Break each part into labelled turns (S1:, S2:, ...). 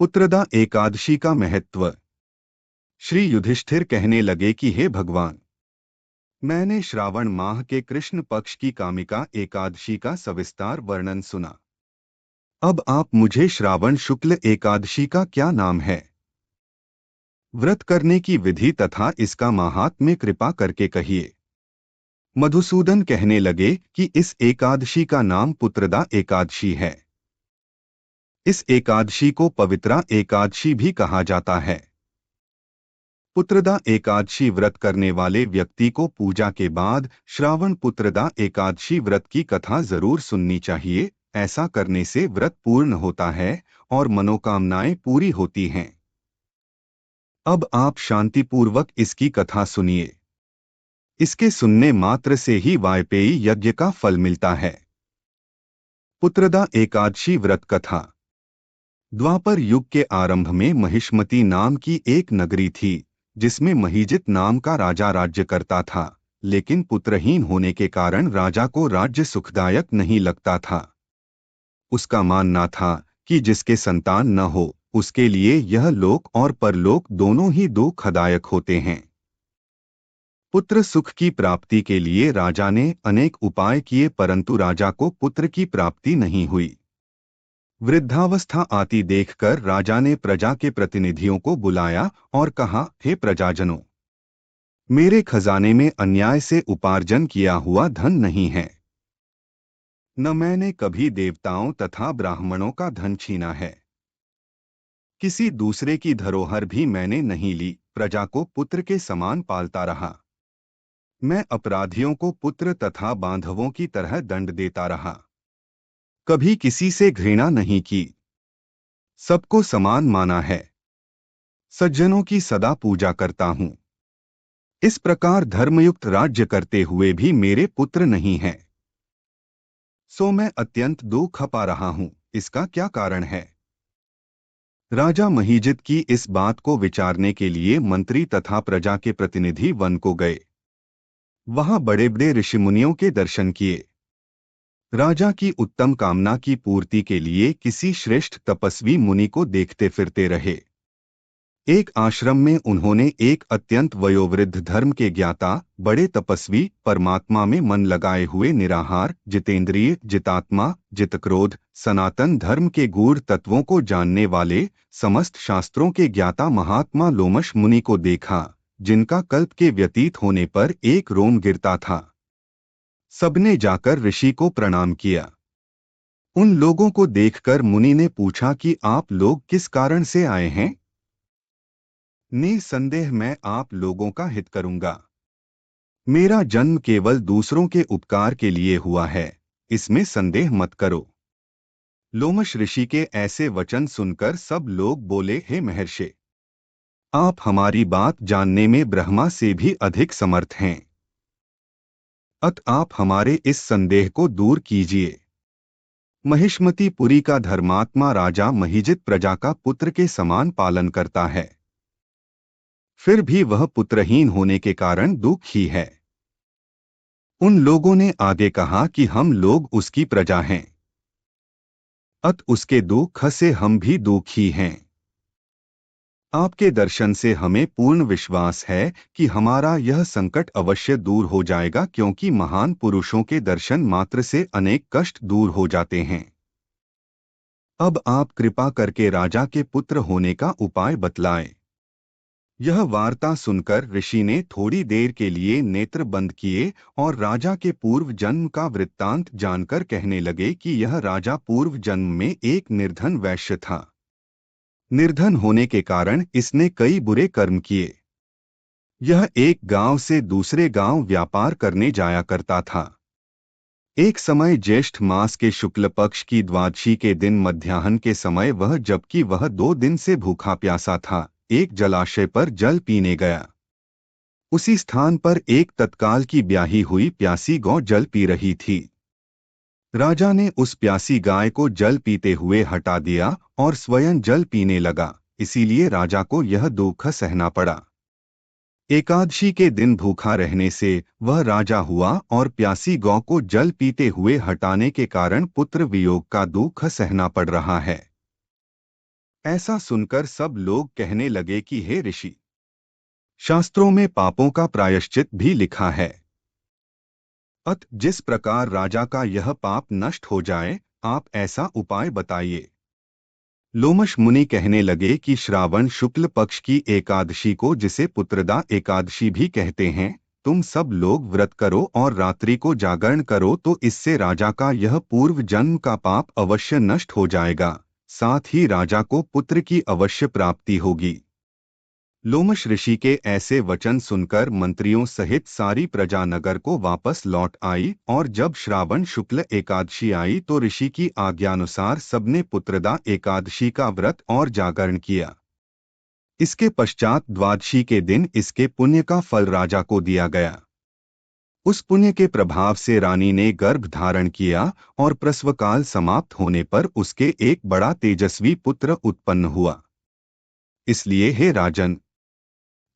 S1: पुत्रदा एकादशी का महत्व। श्री युधिष्ठिर कहने लगे कि हे भगवान, मैंने श्रावण माह के कृष्ण पक्ष की कामिका एकादशी का सविस्तार वर्णन सुना। अब आप मुझे श्रावण शुक्ल एकादशी का क्या नाम है, व्रत करने की विधि तथा इसका माहात्म्य कृपा करके कहिए। मधुसूदन कहने लगे कि इस एकादशी का नाम पुत्रदा एकादशी है। इस एकादशी को पवित्रा एकादशी भी कहा जाता है। पुत्रदा एकादशी व्रत करने वाले व्यक्ति को पूजा के बाद श्रावण पुत्रदा एकादशी व्रत की कथा जरूर सुननी चाहिए। ऐसा करने से व्रत पूर्ण होता है और मनोकामनाएं पूरी होती हैं। अब आप शांतिपूर्वक इसकी कथा सुनिए। इसके सुनने मात्र से ही वाजपेयी यज्ञ का फल मिलता है। पुत्रदा एकादशी व्रत कथा। द्वापर युग के आरंभ में महिष्मती नाम की एक नगरी थी, जिसमें महीजित नाम का राजा राज्य करता था। लेकिन पुत्रहीन होने के कारण राजा को राज्य सुखदायक नहीं लगता था। उसका मानना था कि जिसके संतान न हो, उसके लिए यह लोक और परलोक दोनों ही दुखदायक होते हैं। पुत्र सुख की प्राप्ति के लिए राजा ने अनेक उपाय किए, परंतु राजा को पुत्र की प्राप्ति नहीं हुई। वृद्धावस्था आती देखकर राजा ने प्रजा के प्रतिनिधियों को बुलाया और कहा, हे प्रजाजनों, मेरे खजाने में अन्याय से उपार्जन किया हुआ धन नहीं है। न मैंने कभी देवताओं तथा ब्राह्मणों का धन छीना है। किसी दूसरे की धरोहर भी मैंने नहीं ली। प्रजा को पुत्र के समान पालता रहा। मैं अपराधियों को पुत्र तथा बांधवों की तरह दंड देता रहा। कभी किसी से घृणा नहीं की। सबको समान माना है। सज्जनों की सदा पूजा करता हूं। इस प्रकार धर्मयुक्त राज्य करते हुए भी मेरे पुत्र नहीं हैं। सो मैं अत्यंत दुख पा रहा हूं। इसका क्या कारण है? राजा महीजित की इस बात को विचारने के लिए मंत्री तथा प्रजा के प्रतिनिधि वन को गए। वहां बड़े बड़े ऋषिमुनियों के दर्शन किए। राजा की उत्तम कामना की पूर्ति के लिए किसी श्रेष्ठ तपस्वी मुनि को देखते फिरते रहे। एक आश्रम में उन्होंने एक अत्यंत वयोवृद्ध धर्म के ज्ञाता, बड़े तपस्वी, परमात्मा में मन लगाए हुए निराहार, जितेंद्रिय, जितात्मा, जितक्रोध, सनातन धर्म के गूढ़ तत्वों को जानने वाले, समस्त शास्त्रों के ज्ञाता महात्मा लोमश मुनि को देखा, जिनका कल्प के व्यतीत होने पर एक रोम गिरता था। सबने जाकर ऋषि को प्रणाम किया। उन लोगों को देखकर मुनि ने पूछा कि आप लोग किस कारण से आए हैं? निसंदेह मैं आप लोगों का हित करूंगा। मेरा जन्म केवल दूसरों के उपकार के लिए हुआ है, इसमें संदेह मत करो। लोमश ऋषि के ऐसे वचन सुनकर सब लोग बोले, हे महर्षि, आप हमारी बात जानने में ब्रह्मा से भी अधिक समर्थ हैं। अत आप हमारे इस संदेह को दूर कीजिए। महिष्मतीपुरी का धर्मात्मा राजा महीजित प्रजा का पुत्र के समान पालन करता है, फिर भी वह पुत्रहीन होने के कारण दुखी है। उन लोगों ने आगे कहा कि हम लोग उसकी प्रजा हैं, अत उसके दुख से हम भी दुखी हैं। आपके दर्शन से हमें पूर्ण विश्वास है कि हमारा यह संकट अवश्य दूर हो जाएगा, क्योंकि महान पुरुषों के दर्शन मात्र से अनेक कष्ट दूर हो जाते हैं। अब आप कृपा करके राजा के पुत्र होने का उपाय बतलाएं। यह वार्ता सुनकर ऋषि ने थोड़ी देर के लिए नेत्र बंद किए और राजा के पूर्व जन्म का वृत्तांत जानकर कहने लगे कि यह राजा पूर्व जन्म में एक निर्धन वैश्य था। निर्धन होने के कारण इसने कई बुरे कर्म किए। यह एक गांव से दूसरे गांव व्यापार करने जाया करता था। एक समय ज्येष्ठ मास के शुक्ल पक्ष की द्वादशी के दिन मध्याह्न के समय जबकि वह 2 दिन से भूखा प्यासा था, एक जलाशय पर जल पीने गया। उसी स्थान पर एक तत्काल की ब्याही हुई प्यासी गौ जल पी रही थी। राजा ने उस प्यासी गाय को जल पीते हुए हटा दिया और स्वयं जल पीने लगा, इसीलिए राजा को यह दुख सहना पड़ा। एकादशी के दिन भूखा रहने से वह राजा हुआ और प्यासी गौ को जल पीते हुए हटाने के कारण पुत्र वियोग का दुख सहना पड़ रहा है। ऐसा सुनकर सब लोग कहने लगे कि हे ऋषि, शास्त्रों में पापों का प्रायश्चित भी लिखा है। जिस प्रकार राजा का यह पाप नष्ट हो जाए, आप ऐसा उपाय बताइए। लोमश मुनि कहने लगे कि श्रावण शुक्ल पक्ष की एकादशी को, जिसे पुत्रदा एकादशी भी कहते हैं, तुम सब लोग व्रत करो और रात्रि को जागरण करो, तो इससे राजा का यह पूर्व जन्म का पाप अवश्य नष्ट हो जाएगा, साथ ही राजा को पुत्र की अवश्य प्राप्ति होगी। लोमश ऋषि के ऐसे वचन सुनकर मंत्रियों सहित सारी प्रजा नगर को वापस लौट आई, और जब श्रावण शुक्ल एकादशी आई तो ऋषि की आज्ञानुसार सबने पुत्रदा एकादशी का व्रत और जागरण किया। इसके पश्चात द्वादशी के दिन इसके पुण्य का फल राजा को दिया गया। उस पुण्य के प्रभाव से रानी ने गर्भ धारण किया और प्रसवकाल समाप्त होने पर उसके एक बड़ा तेजस्वी पुत्र उत्पन्न हुआ। इसलिए हे राजन,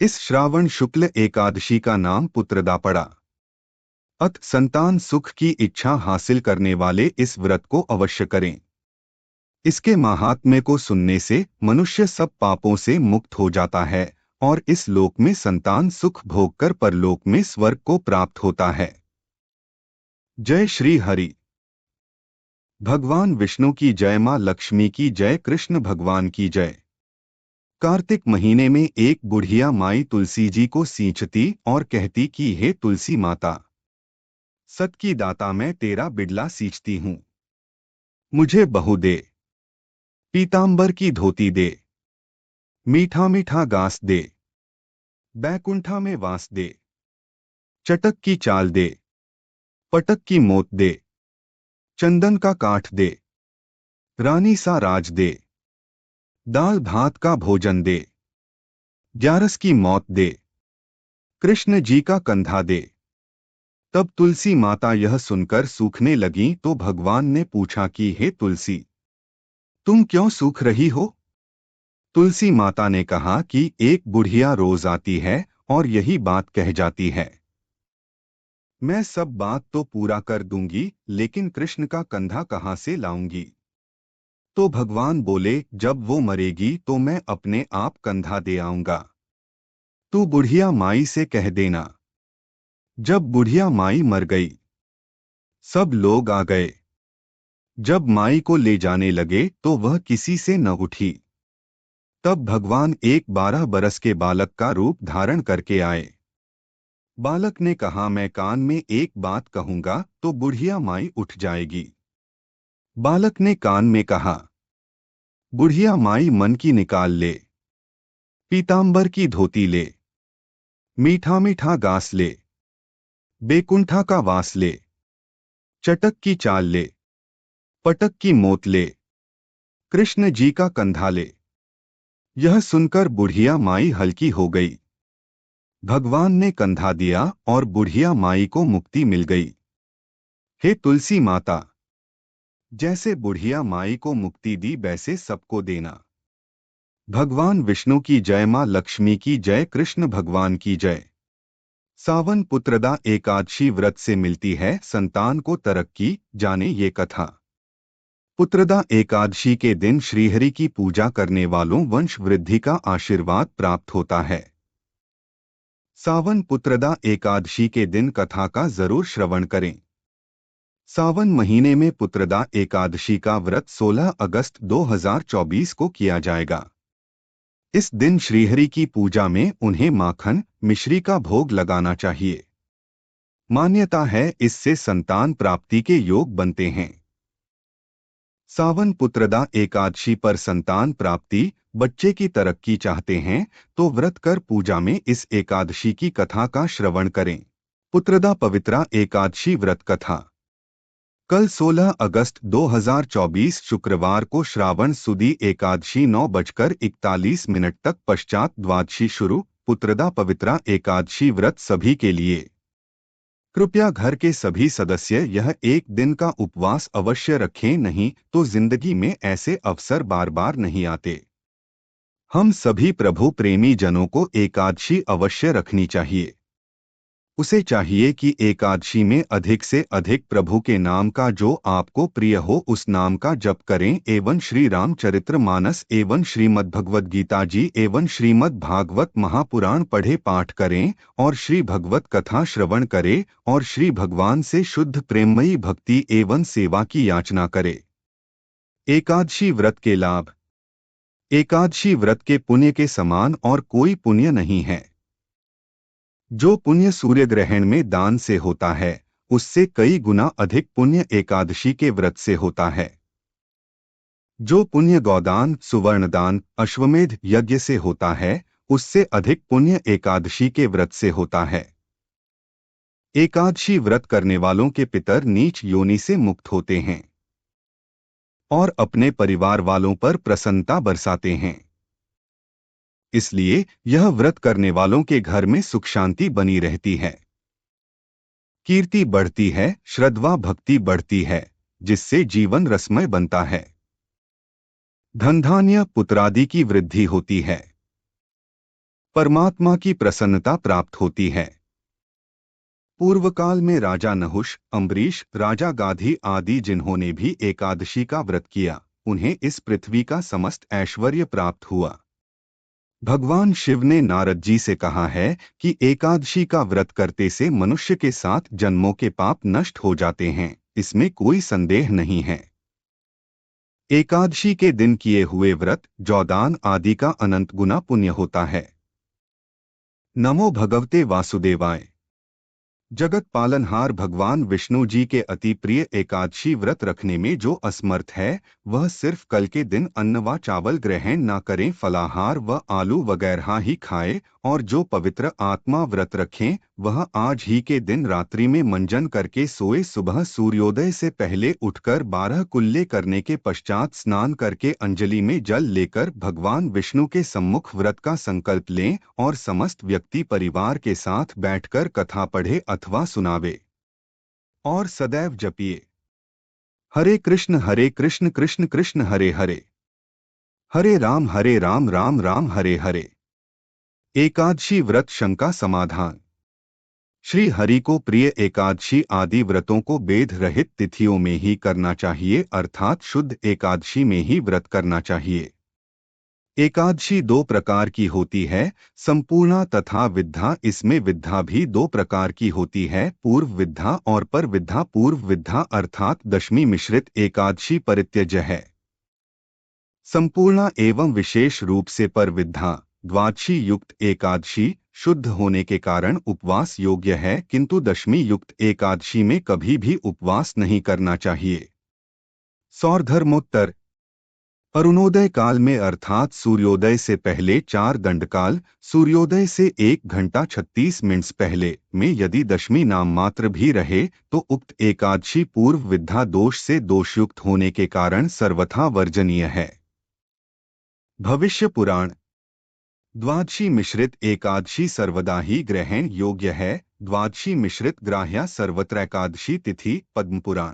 S1: इस श्रावण शुक्ल एकादशी का नाम पुत्रदा पड़ा। संतान सुख की इच्छा हासिल करने वाले इस व्रत को अवश्य करें। इसके महात्म्य को सुनने से मनुष्य सब पापों से मुक्त हो जाता है और इस लोक में संतान सुख भोगकर परलोक में स्वर्ग को प्राप्त होता है। जय श्री हरि। भगवान विष्णु की जय, मां लक्ष्मी की जय, कृष्ण भगवान की जय। कार्तिक महीने में एक बुढ़िया माई तुलसी जी को सींचती और कहती कि हे तुलसी माता, सत की दाता, मैं तेरा बिडला सींचती हूँ, मुझे बहू दे, पीतांबर की धोती दे, मीठा मीठा गास दे, बैकुंठा में वास दे, चटक की चाल दे, पटक की मोत दे, चंदन का काठ दे, रानी सा राज दे, दाल भात का भोजन दे, ग्यारस की मौत दे, कृष्ण जी का कंधा दे। तब तुलसी माता यह सुनकर सूखने लगी तो भगवान ने पूछा कि हे तुलसी, तुम क्यों सूख रही हो? तुलसी माता ने कहा कि एक बुढ़िया रोज आती है और यही बात कह जाती है, मैं सब बात तो पूरा कर दूंगी, लेकिन कृष्ण का कंधा कहाँ से लाऊंगी? तो भगवान बोले, जब वो मरेगी तो मैं अपने आप कंधा दे आऊंगा, तू बुढ़िया माई से कह देना। जब बुढ़िया माई मर गई, सब लोग आ गए। जब माई को ले जाने लगे तो वह किसी से न उठी। तब भगवान एक 12 बरस के बालक का रूप धारण करके आए। बालक ने कहा, मैं कान में एक बात कहूंगा तो बुढ़िया माई उठ जाएगी। बालक ने कान में कहा, बुढ़िया माई मन की निकाल ले, पीतांबर की धोती ले, मीठा मीठा गास ले, बेकुंठा का वास ले, चटक की चाल ले, पटक की मोत ले, कृष्ण जी का कंधा ले। यह सुनकर बुढ़िया माई हल्की हो गई। भगवान ने कंधा दिया और बुढ़िया माई को मुक्ति मिल गई। हे तुलसी माता, जैसे बुढ़िया माई को मुक्ति दी वैसे सबको देना। भगवान विष्णु की जय, मां लक्ष्मी की जय, कृष्ण भगवान की जय। सावन पुत्रदा एकादशी व्रत से मिलती है संतान को तरक्की, जाने ये कथा। पुत्रदा एकादशी के दिन श्रीहरि की पूजा करने वालों वंश वृद्धि का आशीर्वाद प्राप्त होता है। सावन पुत्रदा एकादशी के दिन कथा का जरूर श्रवण करें। सावन महीने में पुत्रदा एकादशी का व्रत 16 अगस्त 2024 को किया जाएगा। इस दिन श्रीहरि की पूजा में उन्हें माखन मिश्री का भोग लगाना चाहिए। मान्यता है इससे संतान प्राप्ति के योग बनते हैं। सावन पुत्रदा एकादशी पर संतान प्राप्ति, बच्चे की तरक्की चाहते हैं तो व्रत कर पूजा में इस एकादशी की कथा का श्रवण करें। पुत्रदा पवित्रा एकादशी व्रत कथा। कल 16 अगस्त 2024 शुक्रवार को श्रावण सुदी एकादशी 9:41 तक पश्चात द्वादशी शुरू। पुत्रदा पवित्रा एकादशी व्रत सभी के लिए। कृपया घर के सभी सदस्य यह एक दिन का उपवास अवश्य रखें, नहीं तो जिंदगी में ऐसे अवसर बार बार नहीं आते। हम सभी प्रभु प्रेमी जनों को एकादशी अवश्य रखनी चाहिए। उसे चाहिए कि एकादशी में अधिक से अधिक प्रभु के नाम का जो आपको प्रिय हो उस नाम का जप करें एवं श्री रामचरितमानस एवं श्रीमद् भगवद गीता जी एवं श्रीमद् भागवत महापुराण पढ़े पाठ करें और श्री भगवत कथा श्रवण करें और श्री भगवान से शुद्ध प्रेममयी भक्ति एवं सेवा की याचना करे। एकादशी व्रत के लाभ। एकादशी व्रत के पुण्य के समान और कोई पुण्य नहीं है। जो पुण्य सूर्य ग्रहण में दान से होता है उससे कई गुना अधिक पुण्य एकादशी के व्रत से होता है। जो पुण्य गौदान, सुवर्णदान, अश्वमेध यज्ञ से होता है उससे अधिक पुण्य एकादशी के व्रत से होता है। एकादशी व्रत करने वालों के पितर नीच योनि से मुक्त होते हैं और अपने परिवार वालों पर प्रसन्नता बरसाते हैं। इसलिए यह व्रत करने वालों के घर में सुख शांति बनी रहती है, कीर्ति बढ़ती है, श्रद्धा भक्ति बढ़ती है, जिससे जीवन रसमय बनता है। धन धान्य पुत्रादि की वृद्धि होती है, परमात्मा की प्रसन्नता प्राप्त होती है। पूर्व काल में राजा नहुष, अम्बरीश, राजा गाधी आदि जिन्होंने भी एकादशी का व्रत किया उन्हें इस पृथ्वी का समस्त ऐश्वर्य प्राप्त हुआ। भगवान शिव ने नारद जी से कहा है कि एकादशी का व्रत करते से मनुष्य के 7 जन्मों के पाप नष्ट हो जाते हैं, इसमें कोई संदेह नहीं है। एकादशी के दिन किए हुए व्रत, जौदान आदि का अनंत गुना पुण्य होता है। नमो भगवते वासुदेवाय। जगत पालनहार भगवान विष्णु जी के अति प्रिय एकादशी व्रत रखने में जो असमर्थ है वह सिर्फ कल के दिन अन्न व चावल ग्रहण न करें, फलाहार व आलू वगैरह ही खाए, और जो पवित्र आत्मा व्रत रखें वह आज ही के दिन रात्रि में मंजन करके सोए, सुबह सूर्योदय से पहले उठकर 12 कुल्ले करने के पश्चात स्नान करके अंजलि में जल लेकर भगवान विष्णु के सम्मुख व्रत का संकल्प लें और समस्त व्यक्ति परिवार के साथ बैठकर कथा पढ़े अथवा सुनावे और सदैव जपिए हरे कृष्ण कृष्ण कृष्ण हरे हरे, हरे राम राम हरे हरे। एकादशी व्रत शंका समाधान। श्री हरि को प्रिय एकादशी आदि व्रतों को वेद रहित तिथियों में ही करना चाहिए, अर्थात शुद्ध एकादशी में ही व्रत करना चाहिए। एकादशी 2 प्रकार की होती है, संपूर्णा तथा विद्धा। इसमें विद्धा भी 2 प्रकार की होती है, पूर्व विद्धा और पर विद्धा। पूर्व विद्धा अर्थात दशमी मिश्रित एकादशी परित्यज्य है। संपूर्णा एवं विशेष रूप से पर विद्धा द्वादशी युक्त एकादशी शुद्ध होने के कारण उपवास योग्य है, किंतु दशमी युक्त एकादशी में कभी भी उपवास नहीं करना चाहिए। सौरधर्मोत्तर अरुणोदय काल में अर्थात सूर्योदय से पहले 4 दंडकाल, सूर्योदय से 1 घंटा 36 मिनट पहले में यदि दशमी नाम मात्र भी रहे तो उक्त एकादशी पूर्व विद्या दोष से दोषयुक्त होने के कारण सर्वथा वर्जनीय है। भविष्य पुराण। द्वादशी मिश्रित एकादशी सर्वदा ही ग्रहण योग्य है। द्वादशी मिश्रित ग्राह्या सर्वत्र एकादशी तिथि। पद्म पुराण।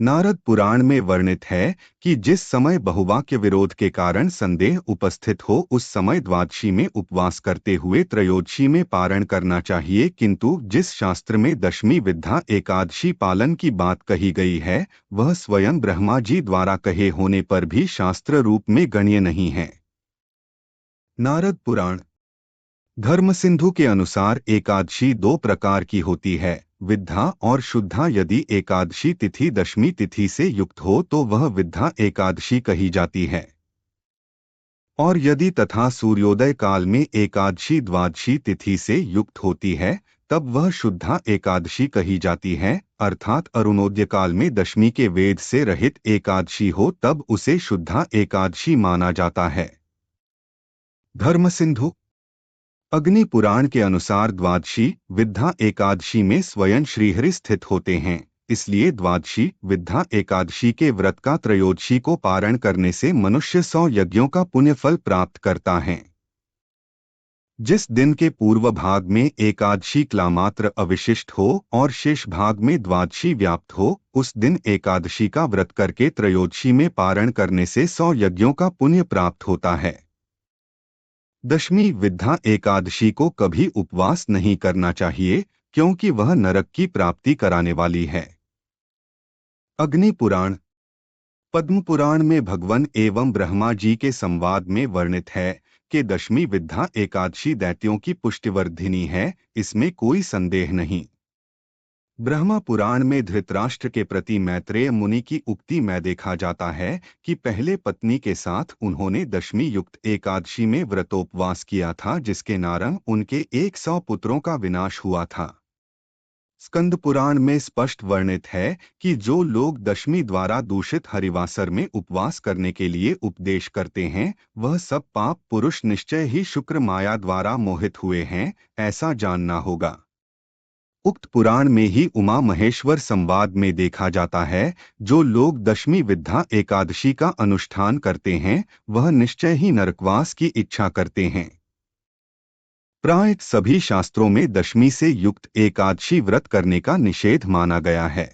S1: नारद पुराण में वर्णित है कि जिस समय बहुवाक्य विरोध के कारण संदेह उपस्थित हो उस समय द्वादशी में उपवास करते हुए त्रयोदशी में पारण करना चाहिए, किंतु जिस शास्त्र में दशमी विद्या एकादशी पालन की बात कही गई है वह स्वयं ब्रह्मा जी द्वारा कहे होने पर भी शास्त्र रूप में गण्य नहीं है। नारद पुराण। धर्म सिंधु के अनुसार एकादशी 2 प्रकार की होती है, विद्या और शुद्धा। यदि एकादशी तिथि दशमी तिथि से युक्त हो तो वह विद्या एकादशी कही जाती है, और यदि तथा सूर्योदय काल में एकादशी द्वादशी तिथि से युक्त होती है तब वह शुद्धा एकादशी कही जाती है, अर्थात अरुणोदय काल में दशमी के वेद से रहित एकादशी हो तब उसे शुद्धा एकादशी माना जाता है। धर्म सिंधु। अग्नि पुराण के अनुसार द्वादशी विद्या एकादशी में स्वयं श्रीहरि स्थित होते हैं, इसलिए द्वादशी विद्या एकादशी के व्रत का त्रयोदशी को पारण करने से मनुष्य 100 यज्ञों का पुण्यफल प्राप्त करता है। जिस दिन के पूर्व भाग में एकादशी क्लामात्र अविशिष्ट हो और शेष भाग में द्वादशी व्याप्त हो उस दिन एकादशी का व्रत करके त्रयोदशी में पारण करने से 100 यज्ञों का पुण्य प्राप्त होता है। दशमी विद्या एकादशी को कभी उपवास नहीं करना चाहिए, क्योंकि वह नरक की प्राप्ति कराने वाली है। अग्नि पुराण। पद्म पुराण में भगवान एवं ब्रह्मा जी के संवाद में वर्णित है कि दशमी विद्या एकादशी दैत्यों की पुष्टिवर्धिनी है, इसमें कोई संदेह नहीं। ब्रह्मा पुराण में धृतराष्ट्र के प्रति मैत्रेय मुनि की उक्ति में देखा जाता है कि पहले पत्नी के साथ उन्होंने दशमी युक्त एकादशी में व्रतोपवास किया था, जिसके कारण उनके 100 पुत्रों का विनाश हुआ था। स्कंद पुराण में स्पष्ट वर्णित है कि जो लोग दशमी द्वारा दूषित हरिवासर में उपवास करने के लिए उपदेश करते हैं, वह सब पाप पुरुष निश्चय ही शुक्र माया द्वारा मोहित हुए हैं, ऐसा जानना होगा। उक्त पुराण में ही उमा महेश्वर संवाद में देखा जाता है, जो लोग दशमी विद्या एकादशी का अनुष्ठान करते हैं, वह निश्चय ही नरकवास की इच्छा करते हैं। प्राय सभी शास्त्रों में दशमी से युक्त एकादशी व्रत करने का निषेध माना गया है।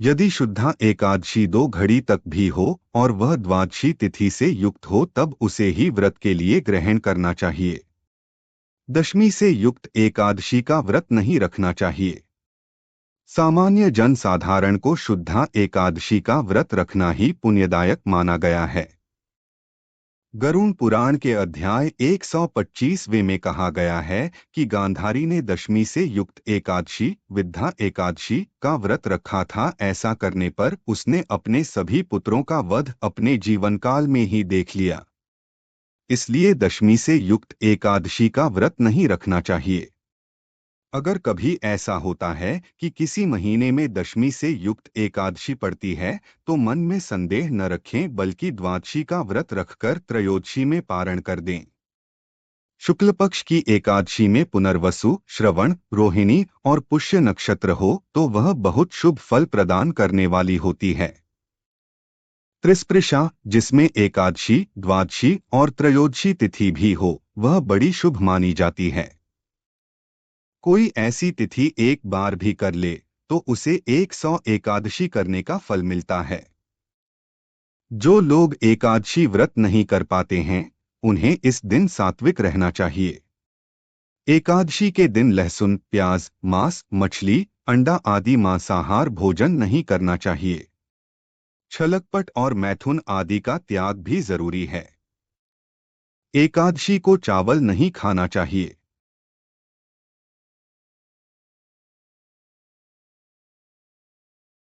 S1: यदि शुद्धा एकादशी 2 घड़ी तक भी हो और वह द्वादशी तिथि से युक्त हो, तब उसे ही व्रत के लिए ग्रहण करना चाहिए। दशमी से युक्त एकादशी का व्रत नहीं रखना चाहिए। सामान्य जन साधारण को शुद्धा एकादशी का व्रत रखना ही पुण्यदायक माना गया है। गरुण पुराण के अध्याय 125वें में कहा गया है कि गांधारी ने दशमी से युक्त एकादशी विद्या एकादशी का व्रत रखा था। ऐसा करने पर उसने अपने सभी पुत्रों का वध अपने जीवनकाल में ही देख लिया। इसलिए दशमी से युक्त एकादशी का व्रत नहीं रखना चाहिए। अगर कभी ऐसा होता है कि किसी महीने में दशमी से युक्त एकादशी पड़ती है, तो मन में संदेह न रखें, बल्कि द्वादशी का व्रत रखकर त्रयोदशी में पारण कर दें। शुक्ल पक्ष की एकादशी में पुनर्वसु, श्रवण, रोहिणी और पुष्य नक्षत्र हो तो वह बहुत शुभ फल प्रदान करने वाली होती है। त्रिस्पृशा, जिसमें एकादशी, द्वादशी और त्रयोदशी तिथि भी हो, वह बड़ी शुभ मानी जाती है। कोई ऐसी तिथि एक बार भी कर ले तो उसे 100 एकादशी करने का फल मिलता है। जो लोग एकादशी व्रत नहीं कर पाते हैं, उन्हें इस दिन सात्विक रहना चाहिए। एकादशी के दिन लहसुन, प्याज, मांस, मछली, अंडा आदि मांसाहार भोजन नहीं करना चाहिए। छलकपट और मैथुन आदि का त्याग भी जरूरी है। एकादशी को चावल नहीं खाना चाहिए।